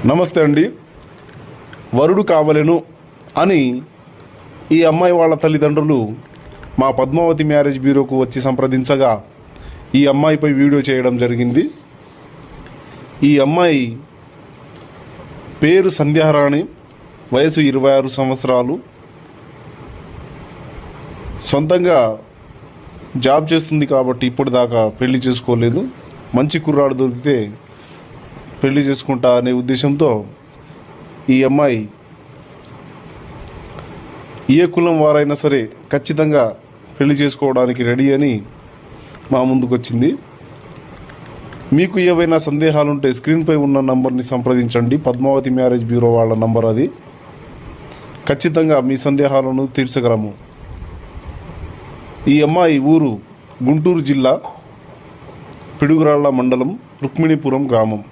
నమస్తే అండి. వరుడు కావలెను అని ఈ అమ్మాయి వాళ్ళ తల్లిదండ్రులు మా పద్మావతి మ్యారేజ్ బ్యూరోకు వచ్చి సంప్రదించగా ఈ అమ్మాయిపై వీడియో చేయడం జరిగింది. ఈ అమ్మాయి పేరు సంధ్యారాణి, వయసు 26 సంవత్సరాలు. సొంతంగా జాబ్ చేస్తుంది కాబట్టి ఇప్పటిదాకా పెళ్లి చేసుకోలేదు. మంచి కుర్రాడు దొరికితే పెళ్లి చేసుకుంటా అనే ఉద్దేశంతో ఈ అమ్మాయి ఏ కులం వారైనా సరే ఖచ్చితంగా పెళ్లి చేసుకోవడానికి రెడీ అని మా ముందుకు వచ్చింది. మీకు ఏవైనా సందేహాలుంటే స్క్రీన్పై ఉన్న నంబర్ని సంప్రదించండి. పద్మావతి మ్యారేజ్ బ్యూరో వాళ్ళ నంబర్ అది. ఖచ్చితంగా మీ సందేహాలను తీర్చగలము. ఈ అమ్మాయి ఊరు గుంటూరు జిల్లా పిడుగురాళ్ల మండలం రుక్మిణీపురం గ్రామం.